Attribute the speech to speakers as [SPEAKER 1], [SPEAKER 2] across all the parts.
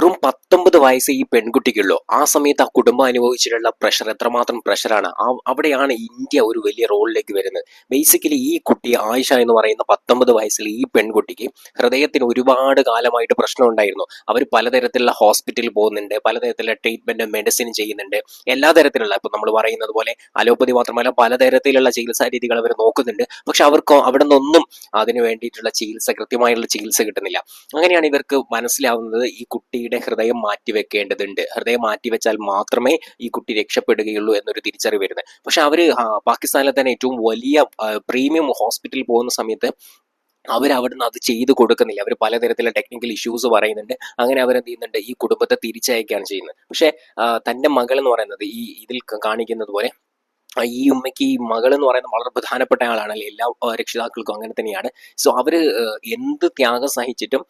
[SPEAKER 1] വെറും 19 വയസ്സേ ഈ പെൺകുട്ടിക്കുള്ളൂ. ആ സമയത്ത് ആ കുടുംബം അനുഭവിച്ചിട്ടുള്ള പ്രഷർ എത്രമാത്രം പ്രഷറാണ്. അവിടെയാണ് ഇന്ത്യ ഒരു വലിയ റോളിലേക്ക് വരുന്നത്. ബേസിക്കലി ഈ കുട്ടി ആയിഷ എന്ന് പറയുന്ന 19 വയസ്സിൽ ഈ പെൺകുട്ടിക്ക് ഹൃദയത്തിന് ഒരുപാട് കാലമായിട്ട് പ്രശ്നം ഉണ്ടായിരുന്നു. അവർ പലതരത്തിലുള്ള ഹോസ്പിറ്റലിൽ പോകുന്നുണ്ട്, പലതരത്തിലുള്ള ട്രീറ്റ്മെന്റ് മെഡിസിൻ ചെയ്യുന്നുണ്ട്, എല്ലാ തരത്തിലുള്ള ഇപ്പം നമ്മൾ പറയുന്നത് പോലെ അലോപ്പതി മാത്രമല്ല പലതരത്തിലുള്ള ചികിത്സാ രീതികൾ അവർ നോക്കുന്നുണ്ട്. പക്ഷെ അവർക്ക് അവിടെ നിന്നൊന്നും അതിന് വേണ്ടിയിട്ടുള്ള ചികിത്സ, കൃത്യമായുള്ള ചികിത്സ കിട്ടുന്നില്ല. അങ്ങനെയാണ് ഇവർക്ക് മനസ്സിലാവുന്നത് ഈ കുട്ടിയുടെ ഹൃദയം മാറ്റിവെക്കേണ്ടതുണ്ട്, ഹൃദയം മാറ്റിവെച്ചാൽ മാത്രമേ ഈ കുട്ടി രക്ഷപ്പെടുകയുള്ളൂ എന്നൊരു തിരിച്ചറിവ് വരുന്നത്. പക്ഷെ അവര് പാകിസ്ഥാനിലെ തന്നെ ഏറ്റവും വലിയ പ്രീമിയം ഹോസ്പിറ്റലിൽ പോകുന്ന സമയത്ത് അവരവിടുന്ന് അത് ചെയ്ത് കൊടുക്കുന്നില്ല. അവർ പലതരത്തിലുള്ള ടെക്നിക്കൽ ഇഷ്യൂസ് പറയുന്നുണ്ട്. അങ്ങനെ അവരെന്ത് ചെയ്യുന്നുണ്ട്, ഈ കുടുംബത്തെ തിരിച്ചയക്കുകയാണ് ചെയ്യുന്നത്. പക്ഷെ തൻ്റെ മകൾ എന്ന് പറയുന്നത് ഇതിൽ കാണിക്കുന്നത് പോലെ ഈ ഉമ്മയ്ക്ക് ഈ മകൾ എന്ന് പറയുന്നത് വളരെ പ്രധാനപ്പെട്ട ആളാണല്ലേ, എല്ലാ രക്ഷിതാക്കൾക്കും അങ്ങനെ തന്നെയാണ്. സോ അവര് എന്ത് ത്യാഗം സഹിച്ചിട്ടും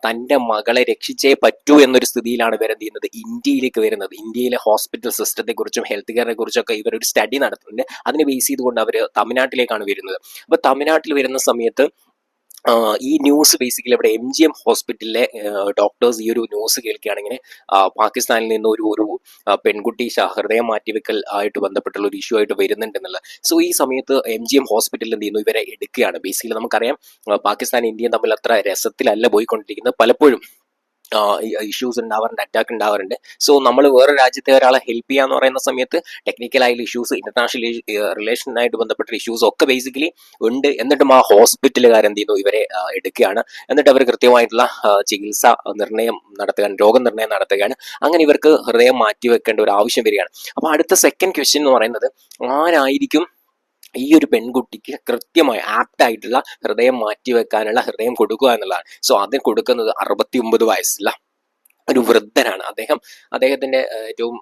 [SPEAKER 1] തൻ്റെ മകളെ രക്ഷിച്ചേ പറ്റൂ എന്നൊരു സ്ഥിതിയിലാണ് ഇവരെന്ത് ചെയ്യുന്നത്, ഇന്ത്യയിലേക്ക് വരുന്നത്. ഇന്ത്യയിലെ ഹോസ്പിറ്റൽ സിസ്റ്റത്തെ കുറിച്ചും ഹെൽത്ത് കെയറിനെ കുറിച്ചൊക്കെ ഇവരൊരു സ്റ്റഡി നടത്തുന്നുണ്ട്. അതിനെ ബേസ് ചെയ്തുകൊണ്ട് അവർ തമിഴ്നാട്ടിലേക്കാണ് വരുന്നത്. അപ്പോൾ തമിഴ്നാട്ടിൽ വരുന്ന സമയത്ത് ഈ ന്യൂസ് ബേസിക്കലി ഇവിടെ MGM ഹോസ്പിറ്റലിലെ ഡോക്ടേഴ്സ് ഈ ഒരു ന്യൂസ് കേൾക്കുകയാണെങ്കിൽ പാകിസ്ഥാനിൽ നിന്ന് ഒരു പെൺകുട്ടി ഹൃദയം മാറ്റിവെക്കൽ ആയിട്ട് ബന്ധപ്പെട്ടുള്ള ഒരു ഇഷ്യൂ ആയിട്ട് വരുന്നുണ്ടെന്നുള്ളത്. സോ ഈ സമയത്ത് MGM ഹോസ്പിറ്റലിൽ എന്ത് ചെയ്യുന്നു, ഇവരെ എടുക്കുകയാണ്. ബേസിക്കലി നമുക്കറിയാം പാകിസ്ഥാൻ ഇന്ത്യയും തമ്മിൽ അത്ര രസത്തിലല്ല പോയിക്കൊണ്ടിരിക്കുന്നത്. പലപ്പോഴും ഇഷ്യൂസ് ഉണ്ടാവാറുണ്ട്, അറ്റാക്ക് ഉണ്ടാവാറുണ്ട്. സോ നമ്മൾ വേറെ രാജ്യത്തെ ഒരാളെ ഹെൽപ്പ് ചെയ്യാന്ന് പറയുന്ന സമയത്ത് ടെക്നിക്കലായിട്ടുള്ള ഇഷ്യൂസ്, ഇന്റർനാഷണൽ റിലേഷനായിട്ട് ബന്ധപ്പെട്ട ഇഷ്യൂസ് ഒക്കെ ബേസിക്കലി ഉണ്ട്. എന്നിട്ടും ആ ഹോസ്പിറ്റലുകാരെന്ത് ചെയ്യുന്നു, ഇവരെ എടുക്കുകയാണ്. എന്നിട്ട് അവർ കൃത്യമായിട്ടുള്ള ചികിത്സ നിർണയം നടത്തുകയാണ്, രോഗനിർണയം നടത്തുകയാണ്. അങ്ങനെ ഇവർക്ക് ഹൃദയം മാറ്റിവെക്കേണ്ട ഒരു ആവശ്യം വരികയാണ്. അപ്പോൾ അടുത്ത സെക്കൻഡ് ക്വസ്റ്റ്യൻ എന്ന് പറയുന്നത്, ആരായിരിക്കും ഈ ഒരു പെൺകുട്ടിക്ക് കൃത്യമായി ആപ്റ്റായിട്ടുള്ള ഹൃദയം മാറ്റിവെക്കാനുള്ള ഹൃദയം കൊടുക്കുക എന്നുള്ളതാണ്. സോ അത് കൊടുക്കുന്നത് 69 വയസ്സുള്ള ഒരു വൃദ്ധനാണ്. അദ്ദേഹത്തിന്റെ ഏറ്റവും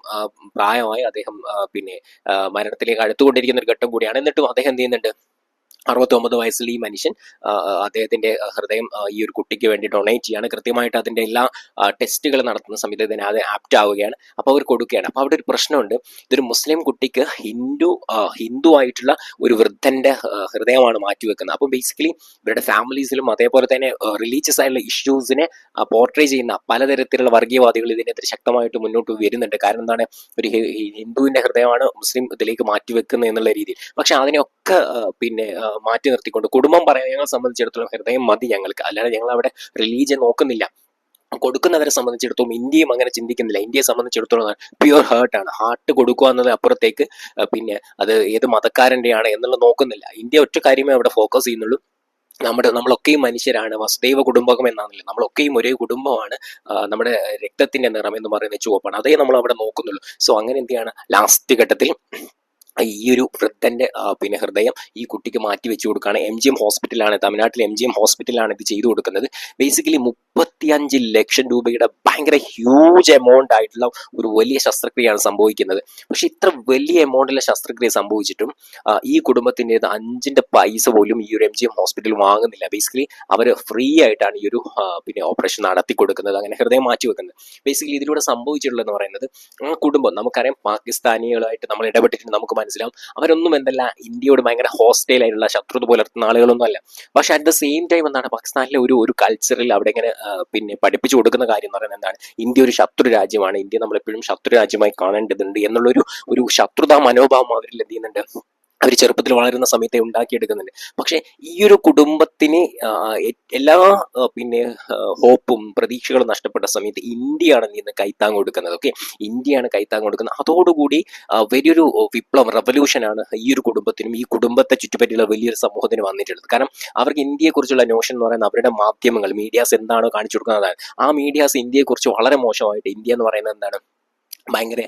[SPEAKER 1] പ്രായമായി അദ്ദേഹം മരണത്തിലേക്ക് അടുത്തുകൊണ്ടിരിക്കുന്ന ഒരു ഘട്ടം കൂടിയാണ്. എന്നിട്ടും അദ്ദേഹം എന്ത് ചെയ്യുന്നുണ്ട്, 69 വയസ്സിൽ ഈ മനുഷ്യൻ അദ്ദേഹത്തിന്റെ ഹൃദയം ഈ ഒരു കുട്ടിക്ക് വേണ്ടി ഡൊണേറ്റ് ചെയ്യാണ്. കൃത്യമായിട്ട് അതിന്റെ എല്ലാ ടെസ്റ്റുകൾ നടത്തുന്ന സമയത്ത് ഇതിന് അത് ആപ്റ്റ് ആവുകയാണ്. അപ്പോൾ അവർ കൊടുക്കുകയാണ്. അപ്പോൾ അവിടെ ഒരു പ്രശ്നമുണ്ട്. ഇതൊരു മുസ്ലിം കുട്ടിക്ക് ഹിന്ദു ആയിട്ടുള്ള ഒരു വൃദ്ധന്റെ ഹൃദയമാണ് മാറ്റിവെക്കുന്നത്. അപ്പോൾ ബേസിക്കലി ഇവരുടെ ഫാമിലീസിലും അതേപോലെ തന്നെ റിലീജിയസ് ആയിട്ടുള്ള ഇഷ്യൂസിനെ പോർട്രേ ചെയ്യുന്ന പലതരത്തിലുള്ള വർഗീയവാദികൾ ഇതിനെതിരെ ശക്തമായിട്ട് മുന്നോട്ട് വരുന്നുണ്ട്. കാരണം എന്താണ്, ഒരു ഹിന്ദുവിന്റെ ഹൃദയമാണ് മുസ്ലിം ഇതിലേക്ക് മാറ്റിവെക്കുന്നത് എന്നുള്ള രീതിയിൽ. പക്ഷെ അതിനെയൊക്കെ മാറ്റി നിർത്തിക്കൊണ്ട് കുടുംബം പറയാൻ ഞങ്ങളെ സംബന്ധിച്ചിടത്തോളം ഹൃദയം മതി ഞങ്ങൾക്ക്, അല്ലാതെ ഞങ്ങൾ അവിടെ റിലീജിയൻ നോക്കുന്നില്ല. കൊടുക്കുന്നവരെ സംബന്ധിച്ചിടത്തോളം ഇന്ത്യയും അങ്ങനെ ചിന്തിക്കുന്നില്ല. ഇന്ത്യയെ സംബന്ധിച്ചിടത്തോളം പ്യുവർ ഹാർട്ട് കൊടുക്കുക എന്നത് അപ്പുറത്തേക്ക് അത് ഏത് മതക്കാരൻ്റെയാണ് എന്നുള്ളത് നോക്കുന്നില്ല. ഇന്ത്യ ഒറ്റ കാര്യമേ അവിടെ ഫോക്കസ് ചെയ്യുന്നുള്ളൂ. നമ്മളൊക്കെയും മനുഷ്യരാണ്, വസുദൈവ കുടുംബകം എന്നാണല്ലോ, നമ്മളൊക്കെയും ഒരേ കുടുംബമാണ്, നമ്മുടെ രക്തത്തിന്റെ നിറം എന്ന് പറയുന്നത് ചുവപ്പാണ്, അതേ നമ്മൾ അവിടെ നോക്കുന്നുള്ളൂ. സോ അങ്ങനെ എന്ത് ചെയ്യാണ്, ലാസ്റ്റ് ഘട്ടത്തിൽ ഈ ഒരു വൃദ്ധന്റെ ഹൃദയം ഈ കുട്ടിക്ക് മാറ്റി വെച്ചു കൊടുക്കുകയാണ്. MGM ഹോസ്പിറ്റലാണ്, തമിഴ്നാട്ടിലെ MGM ഹോസ്പിറ്റലാണ് ഇത് ചെയ്തു കൊടുക്കുന്നത്. ബേസിക്കലി 35 ലക്ഷം രൂപയുടെ ഭയങ്കര ഹ്യൂജ് എമൗണ്ട് ആയിട്ടുള്ള ഒരു വലിയ ശസ്ത്രക്രിയയാണ് സംഭവിക്കുന്നത്. പക്ഷെ ഇത്ര വലിയ എമൗണ്ടിലെ ശസ്ത്രക്രിയ സംഭവിച്ചിട്ടും ഈ കുടുംബത്തിൻ്റെ 5 പൈസ പോലും ഈ ഒരു MGM ഹോസ്പിറ്റൽ വാങ്ങുന്നില്ല. ബേസിക്കലി അവർ ഫ്രീ ആയിട്ടാണ് ഈ ഒരു ഓപ്പറേഷൻ നടത്തി കൊടുക്കുന്നത്, അങ്ങനെ ഹൃദയം മാറ്റി വെക്കുന്നത്. ബേസിക്കലി ഇതിലൂടെ സംഭവിച്ചിട്ടുള്ളതെന്ന് പറയുന്നത്, ആ കുടുംബം നമുക്കറിയാം, പാകിസ്ഥാനികളായിട്ട് നമ്മൾ ഇടപെട്ടിട്ട് നമുക്ക് മനസ്സിലാവും, അവരൊന്നും എന്തല്ല ഇന്ത്യയോട് ഭയങ്കര ഹോസ്റ്റൈൽ ആയിട്ടുള്ള ശത്രുത പുലർത്തുന്ന ആളുകളൊന്നും അല്ല. പക്ഷെ അറ്റ് ദ സെയിം ടൈം എന്താണ്, പാകിസ്ഥാനിലെ ഒരു കൾച്ചറിൽ അവിടെ ഇങ്ങനെ പഠിപ്പിച്ചു കൊടുക്കുന്ന കാര്യം എന്ന് പറയുന്നത് എന്താണ്, ഇന്ത്യ ഒരു ശത്രു രാജ്യമാണ്, ഇന്ത്യ നമ്മളെപ്പോഴും ശത്രു രാജ്യമായി കാണേണ്ടതുണ്ട് എന്നുള്ളൊരു ശത്രുതാ മനോഭാവം അവരിൽ എന്ത് ചെയ്യുന്നുണ്ട്, അവർ ചെറുപ്പത്തിൽ വളരുന്ന സമയത്തെ ഉണ്ടാക്കിയെടുക്കുന്നുണ്ട്. പക്ഷെ ഈ ഒരു കുടുംബത്തിന് എല്ലാ ഹോപ്പും പ്രതീക്ഷകളും നഷ്ടപ്പെട്ട സമയത്ത് ഇന്ത്യയാണ് ഇന്ന് കൈത്താങ് കൊടുക്കുന്നത്. ഇന്ത്യയാണ് കൈത്താങ് കൊടുക്കുന്നത്. അതോടുകൂടി വലിയൊരു വിപ്ലവം, റെവല്യൂഷനാണ് ഈ ഒരു കുടുംബത്തിനും ഈ കുടുംബത്തെ ചുറ്റിപ്പറ്റിയുള്ള വലിയൊരു സമൂഹത്തിന് വന്നിട്ടുള്ളത്. കാരണം അവർക്ക് ഇന്ത്യയെക്കുറിച്ചുള്ള നോഷൻ എന്ന് പറയുന്നത് അവരുടെ മാധ്യമങ്ങൾ, മീഡിയാസ് എന്താണോ കാണിച്ചു കൊടുക്കുന്നതാണ്. ആ മീഡിയാസ് ഇന്ത്യയെക്കുറിച്ച് വളരെ മോശമായിട്ട്, ഇന്ത്യ എന്ന് പറയുന്നത് എന്താണ്, ഭയങ്കര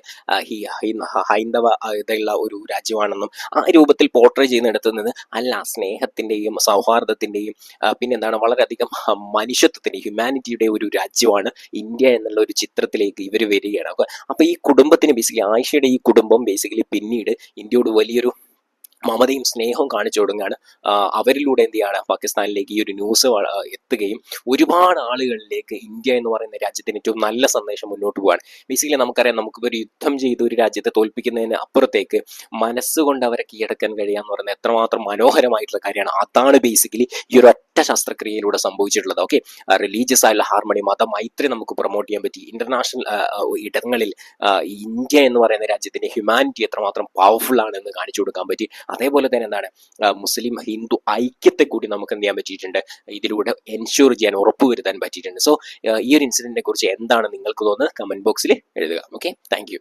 [SPEAKER 1] ഹൈന്ദവ ഇതുള്ള ഒരു രാജ്യമാണെന്നും ആ രൂപത്തിൽ പോർട്രേ ചെയ്യുന്നിടത്തുനിന്ന് അല്ല, സ്നേഹത്തിൻ്റെയും സൗഹാർദ്ദത്തിൻ്റെയും പിന്നെന്താണ് വളരെയധികം മനുഷ്യത്വത്തിൻ്റെയും ഹ്യൂമാനിറ്റിയുടെ ഒരു രാജ്യമാണ് ഇന്ത്യ എന്നുള്ള ഒരു ചിത്രത്തിലേക്ക് ഇവർ വരികയാണ്. അപ്പോൾ ഈ കുടുംബത്തിന് ബേസിക്കലി, ആയിഷയുടെ ഈ കുടുംബം ബേസിക്കലി പിന്നീട് ഇന്ത്യയോട് വലിയൊരു മമതയും സ്നേഹവും കാണിച്ചു കൊടുക്കുകയാണ്. അവരിലൂടെ എന്ത് ചെയ്യാണ് പാകിസ്ഥാനിലേക്ക് ഈ ഒരു ന്യൂസ് എത്തുകയും ഒരുപാട് ആളുകളിലേക്ക് ഇന്ത്യ എന്ന് പറയുന്ന രാജ്യത്തിന് ഏറ്റവും നല്ല സന്ദേശം മുന്നോട്ട് പോകാണ്. ബേസിക്കലി നമുക്കറിയാം, നമുക്കിപ്പോൾ ഒരു യുദ്ധം ചെയ്ത് ഒരു രാജ്യത്തെ തോൽപ്പിക്കുന്നതിന് അപ്പുറത്തേക്ക് മനസ്സുകൊണ്ട് അവരെ കീഴടക്കാൻ കഴിയാന്ന് പറയുന്നത് എത്രമാത്രം മനോഹരമായിട്ടുള്ള കാര്യമാണ്. അതാണ് ബേസിക്കലി ഈ ഒരു ഒറ്റ ശസ്ത്രക്രിയയിലൂടെ സംഭവിച്ചിട്ടുള്ളത്. ഓക്കെ, റിലീജിയസ് ആയിട്ടുള്ള ഹാർമണി, മൈത്രി നമുക്ക് പ്രൊമോട്ട് ചെയ്യാൻ പറ്റി. ഇന്റർനാഷണൽ ഇടങ്ങളിൽ ഇന്ത്യ എന്ന് പറയുന്ന രാജ്യത്തിന്റെ ഹ്യൂമാനിറ്റി എത്രമാത്രം പവർഫുൾ ആണെന്ന് കാണിച്ചു കൊടുക്കാൻ പറ്റി. അതേപോലെ തന്നെ എന്താണ്, മുസ്ലിം ഹിന്ദു ഐക്യത്തെ കൂടി നമുക്ക് എന്ത് ചെയ്യാൻ പറ്റിയിട്ടുണ്ട്, ഇതിലൂടെ എൻഷുർ ചെയ്യാൻ, ഉറപ്പുവരുത്താൻ പറ്റിയിട്ടുണ്ട്. സോ ഈ ഒരു ഇൻസിഡന്റിനെ കുറിച്ച് എന്താണ് നിങ്ങൾക്ക് തോന്നുന്നത് കമന്റ് ബോക്സിൽ എഴുതുക. Okay, thank you.